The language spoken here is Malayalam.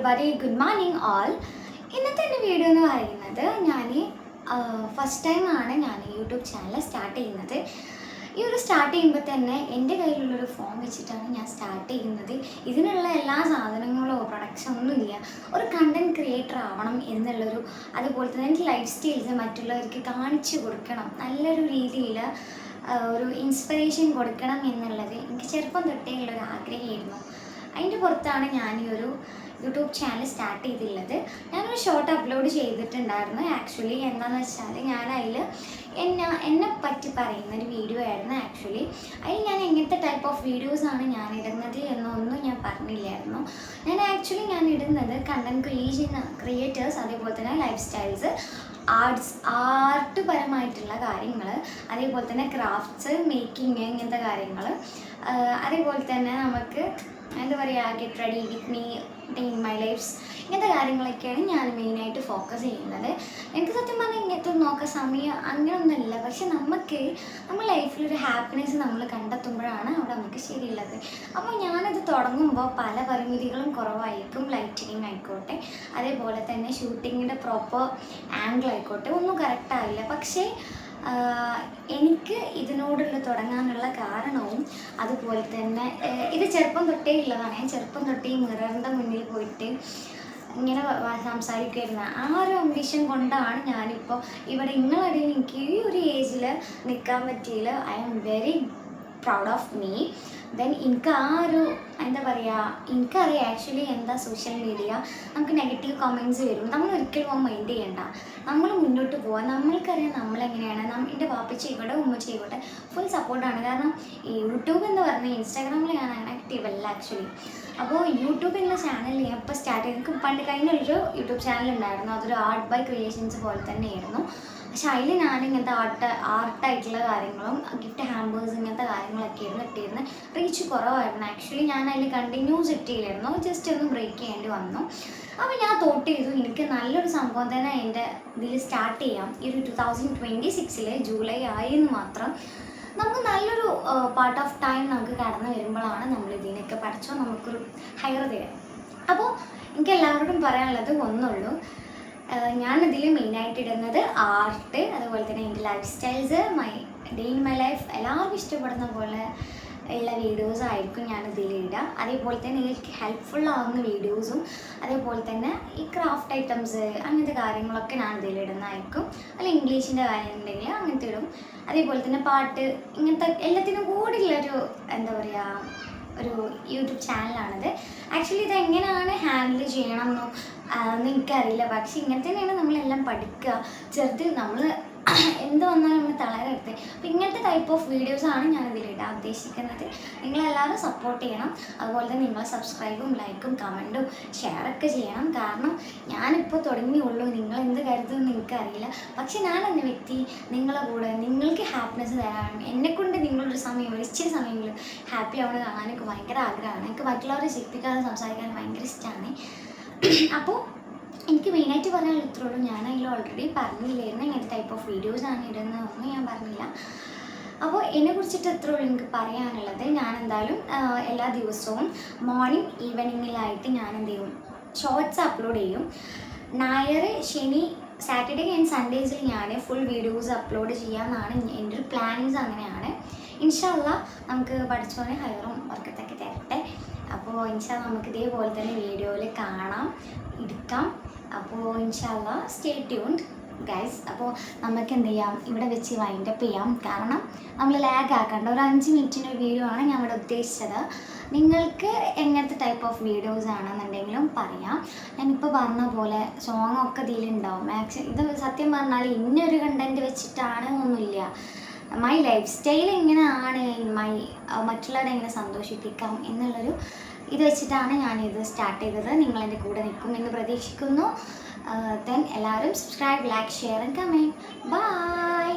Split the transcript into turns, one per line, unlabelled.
very good morning all. ഇന്നത്തെ എൻ്റെ വീഡിയോ എന്ന് പറയുന്നത് ഞാൻ ഫസ്റ്റ് ടൈമാണ് ഞാൻ യൂട്യൂബ് ചാനൽ സ്റ്റാർട്ട് ചെയ്യുന്നത്. സ്റ്റാർട്ട് ചെയ്യുമ്പോൾ തന്നെ എൻ്റെ കയ്യിലുള്ളൊരു ഫോൺ വെച്ചിട്ടാണ് ഞാൻ സ്റ്റാർട്ട് ചെയ്യുന്നത്. ഇതിനുള്ള എല്ലാ സാധനങ്ങളോ പ്രൊഡക്ട്സോ ഒന്നുമില്ല. ഒരു കണ്ടൻറ് ക്രിയേറ്റർ ആവണം എന്നുള്ളൊരു, അതുപോലെ തന്നെ എൻ്റെ ലൈഫ് സ്റ്റൈൽസ് മറ്റുള്ളവർക്ക് കാണിച്ചു കൊടുക്കണം, നല്ലൊരു രീതിയിൽ ഒരു ഇൻസ്പിറേഷൻ കൊടുക്കണം എന്നുള്ളത് എനിക്ക് ചെറുപ്പം തൊട്ടേ ഉള്ളൊരു ആഗ്രഹമായിരുന്നു. അതിൻ്റെ പുറത്താണ് ഞാൻ യൂട്യൂബ് ചാനൽ സ്റ്റാർട്ട് ചെയ്തിട്ടുള്ളത്. ഞാനൊരു ഷോർട്ട് അപ്ലോഡ് ചെയ്തിട്ടുണ്ടായിരുന്നു. ആക്ച്വലി എന്താണെന്ന് വെച്ചാൽ ഞാൻ അതിൽ എന്നെ പറ്റി പറയുന്നൊരു വീഡിയോ ആയിരുന്നു. അതിൽ ഞാൻ എങ്ങനത്തെ ടൈപ്പ് ഓഫ് വീഡിയോസാണ് ഞാൻ ഇടുന്നത് എന്നൊന്നും ഞാൻ പറഞ്ഞില്ലായിരുന്നു. ഞാൻ ഇടുന്നത് കണ്ടൻറ് ക്രിയേറ്റേഴ്സ്, അതേപോലെ തന്നെ ലൈഫ് സ്റ്റൈൽസ്, ആർട്ട് പരമായിട്ടുള്ള കാര്യങ്ങൾ, അതേപോലെ തന്നെ ക്രാഫ്റ്റ്സ്, മേക്കിങ്, ഇങ്ങനത്തെ കാര്യങ്ങൾ, അതേപോലെ തന്നെ നമുക്ക് എന്താ പറയുക, get ready with me, day in my life's, ഇങ്ങനത്തെ കാര്യങ്ങളൊക്കെയാണ് ഞാൻ മെയിനായിട്ട് ഫോക്കസ് ചെയ്യുന്നത്. എനിക്ക് സത്യം പറഞ്ഞാൽ ഇങ്ങനത്തെ നോക്കാൻ സമയം അങ്ങനെയൊന്നുമില്ല. പക്ഷെ നമ്മുടെ ലൈഫിലൊരു ഹാപ്പിനെസ് നമ്മൾ കണ്ടെത്തുമ്പോഴാണ് അവിടെ നമുക്ക് ശരിയുള്ളത്. അപ്പോൾ ഞാനത് തുടങ്ങുമ്പോൾ പല പരിമിതികളും കുറവായിരിക്കും. ലൈറ്റിനിങ് ആയിക്കോട്ടെ, അതേപോലെ തന്നെ ഷൂട്ടിങ്ങിൻ്റെ പ്രോപ്പർ ആംഗിൾ ആയിക്കോട്ടെ, ഒന്നും കറക്റ്റായില്ല. പക്ഷേ എനിക്ക് ഇതിനോടുള്ള തുടങ്ങാനുള്ള കാരണവും അതുപോലെ തന്നെ ഇത് ചെറുപ്പം തൊട്ടേ ഉള്ളതാണ്. ഞാൻ ചെറുപ്പം തൊട്ടേ മിററിൻ്റെ മുന്നിൽ പോയിട്ട് ഇങ്ങനെ സംസാരിക്കുമായിരുന്നു. ആ ഒരു അംബിഷൻ കൊണ്ടാണ് ഞാനിപ്പോൾ ഇവിടെ നിങ്ങളടിയിൽ എനിക്ക് ഈ ഒരു ഏജിൽ നിൽക്കാൻ പറ്റിയില്ല. I am very proud of me. Then എനിക്ക് ആ ഒരു എന്താ പറയുക, എനിക്കറിയാം ആക്ച്വലി എന്താ സോഷ്യൽ മീഡിയ. നമുക്ക് നെഗറ്റീവ് കമൻറ്റ്സ് വരും, നമ്മൾ ഒരിക്കലും മൈൻഡ് ചെയ്യണ്ട, നമ്മൾ മുന്നോട്ട് പോകാം. നമ്മൾക്കറിയാം നമ്മളെങ്ങനെയാണ്. എൻ്റെ പാപ്പച്ചി ആയിക്കോട്ടെ, ഉമ്മച്ചി ആയിക്കോട്ടെ, ഫുൾ സപ്പോർട്ടാണ്. കാരണം ഈ യൂട്യൂബ് എന്ന് പറഞ്ഞാൽ ഇൻസ്റ്റാഗ്രാമിൽ ഞാൻ ആക്റ്റീവ് അല്ല ആക്ച്വലി. അപ്പോൾ യൂട്യൂബ് എന്ന ചാനൽ ഞാൻ ഇപ്പോൾ സ്റ്റാർട്ട് ചെയ്ത്, എനിക്ക് പണ്ട് കഴിഞ്ഞൊരു യൂട്യൂബ് ചാനൽ ഉണ്ടായിരുന്നു. അതൊരു ആർട്ട് ബൈ ക്രിയേഷൻസ് പോലെ തന്നെയായിരുന്നു. പക്ഷെ അതിൽ ഞാൻ ഇങ്ങനത്തെ ആർട്ടായിട്ടുള്ള കാര്യങ്ങളും ഗിഫ്റ്റ് ഹാമ്പേഴ്സ് ഇങ്ങനത്തെ കാര്യങ്ങളൊക്കെ ഇട്ടിരുന്ന് റീച്ച് കുറവായിരുന്നു. ആക്ച്വലി ഞാൻ അതിൽ കണ്ടിന്യൂസ് ഇട്ടില്ലായിരുന്നു, ജസ്റ്റ് ഒന്ന് ബ്രേക്ക് ചെയ്യേണ്ടി വന്നു. അപ്പോൾ ഞാൻ തോട്ട് ചെയ്തു എനിക്ക് നല്ലൊരു സംഭവം തന്നെ എൻ്റെ ഇതിൽ സ്റ്റാർട്ട് ചെയ്യാം. ഈ ഒരു 2026 ജൂലൈ ആയെന്ന് മാത്രം നമുക്ക് നല്ലൊരു പാർട്ട് ഓഫ് ടൈം നമുക്ക് കടന്നു വരുമ്പോഴാണ് നമ്മൾ ഇതിനൊക്കെ പഠിച്ചോ നമുക്കൊരു ഹയർ തരാം. അപ്പോൾ എനിക്ക് എല്ലാവരോടും പറയാനുള്ളത് ഒന്നുള്ളൂ, ഞാനിതിൽ മെയിനായിട്ട് ഇടുന്നത് ആർട്ട്, അതുപോലെ തന്നെ എൻ്റെ life styles, day in my life, എല്ലാവർക്കും ഇഷ്ടപ്പെടുന്ന പോലെ ഉള്ള വീഡിയോസ് ആയിരിക്കും ഞാനിതിൽ ഇടുക. അതേപോലെ തന്നെ എനിക്ക് ഹെൽപ്ഫുൾ ആവുന്ന വീഡിയോസും, അതേപോലെ തന്നെ ഈ ക്രാഫ്റ്റ് ഐറ്റംസ് അങ്ങനത്തെ കാര്യങ്ങളൊക്കെ ഞാൻ ഇതിലിടുന്നതായിരിക്കും. അല്ല ഇംഗ്ലീഷിൻ്റെ കാര്യം ഉണ്ടെങ്കിൽ അങ്ങനത്തെ ഇടും. അതേപോലെ തന്നെ പാട്ട്, ഇങ്ങനത്തെ എല്ലാത്തിനും കൂടിയുള്ളൊരു എന്താ പറയുക ഒരു യൂട്യൂബ് ചാനലാണിത്. ആക്ച്വലി ഇത് എങ്ങനെയാണ് ഹാൻഡിൽ ചെയ്യണം എന്നൊന്നും എനിക്കറിയില്ല. പക്ഷേ ഇങ്ങനെ തന്നെയാണ് നമ്മളെല്ലാം പഠിക്കുക. ചെറുത് നമ്മൾ എന്ത് വന്നാലും നമ്മൾ തളരരുത്. അപ്പോൾ ഇങ്ങനത്തെ ടൈപ്പ് ഓഫ് വീഡിയോസാണ് ഞാനിതിലിടാൻ ഉദ്ദേശിക്കുന്നത്. നിങ്ങളെല്ലാവരും സപ്പോർട്ട് ചെയ്യണം. അതുപോലെ തന്നെ നിങ്ങൾ സബ്സ്ക്രൈബും ലൈക്കും കമൻറ്റും ഷെയറൊക്കെ ചെയ്യണം. കാരണം ഞാനിപ്പോൾ തുടങ്ങിയുള്ളൂ, നിങ്ങൾ എന്ത് കരുതുമെന്ന് എനിക്കറിയില്ല. പക്ഷെ ഞാനെന്ന വ്യക്തി നിങ്ങളെ കൂടെ നിങ്ങൾക്ക് ഹാപ്പിനെസ് തരാൻ, എന്നെക്കൊണ്ട് നിങ്ങളൊരു സമയം, ഇച്ചിരി സമയങ്ങളിൽ ഹാപ്പി ആവണ കാണാൻ എനിക്ക് ഭയങ്കര ആഗ്രഹമാണ്. എനിക്ക് മറ്റുള്ളവരെ ശിക്ഷിക്കാതെ സംസാരിക്കാൻ ഭയങ്കര ഇഷ്ടമാണ്. അപ്പോൾ എനിക്ക് മെയിനായിട്ട് പറയാനുള്ള ഇത്രേ ഉള്ളൂ. ഞാൻ അതിൽ ഓൾറെഡി പറഞ്ഞില്ലായിരുന്നു ഇങ്ങനത്തെ ടൈപ്പ് ഓഫ് വീഡിയോസാണ് ഇടുന്നതൊന്നും ഞാൻ പറഞ്ഞില്ല. അപ്പോൾ എന്നെക്കുറിച്ചിട്ട് എത്ര ഉള്ളൂ എനിക്ക് പറയാനുള്ളത്. ഞാൻ എന്തായാലും എല്ലാ ദിവസവും മോർണിംഗ് ഈവനിങ്ങിലായിട്ട് ഞാൻ എന്ത് ചെയ്യും, ഷോർട്സ് അപ്ലോഡ് ചെയ്യും. ഞായർ, ശനി, സാറ്റർഡേ ആൻഡ് സൺഡേസിൽ ഞാൻ ഫുൾ വീഡിയോസ് അപ്ലോഡ് ചെയ്യാമെന്നാണ് എൻ്റെ ഒരു പ്ലാനിങ്സ്. അങ്ങനെയാണ്. ഇൻഷാ അല്ലാഹ് നമുക്ക് പഠിച്ചോനെ ഹൈറും വർക്കത്തൊക്കെ തരട്ടെ. അപ്പോൾ ഇൻഷാ അല്ലാഹ് നമുക്ക് ഇതേപോലെ തന്നെ വീഡിയോയിൽ കാണാം, എടുക്കാം. അപ്പോൾ ഇൻഷാ അല്ലാഹ് സ്റ്റേ ട്യൂൺഡ് ഗൈസ്. അപ്പോൾ നമുക്ക് എന്ത് ചെയ്യാം, ഇവിടെ വെച്ച് വൈൻഡപ്പ് ചെയ്യാം. കാരണം നമ്മൾ ലാഗ് ആക്കേണ്ട ഒരു 5 മിനിറ്റിൻ്റെ വീഡിയോ ആണ് ഞാൻ ഇവിടെ ഉദ്ദേശിച്ചത്. നിങ്ങൾക്ക് എങ്ങനത്തെ ടൈപ്പ് ഓഫ് വീഡിയോസ് ആണെന്നുണ്ടെങ്കിലും പറയാം. ഞാനിപ്പോൾ പറഞ്ഞ പോലെ സോങ്ങൊക്കെ ഇതിലുണ്ടാവും. ഇത് സത്യം പറഞ്ഞാൽ ഇന്നൊരു കണ്ടൻറ്റ് വെച്ചിട്ടാണ് ഒന്നുമില്ല. മൈ ലൈഫ് സ്റ്റൈൽ എങ്ങനെയാണ്, മറ്റുള്ളവരെ എങ്ങനെ സന്തോഷിപ്പിക്കാം എന്നുള്ളൊരു ഇത് വെച്ചിട്ടാണ് ഞാനിത് സ്റ്റാർട്ട് ചെയ്തത്. നിങ്ങളെൻ്റെ കൂടെ നിൽക്കും എന്ന് പ്രതീക്ഷിക്കുന്നു. ദെൻ എല്ലാവരും subscribe, like, share and comment. By.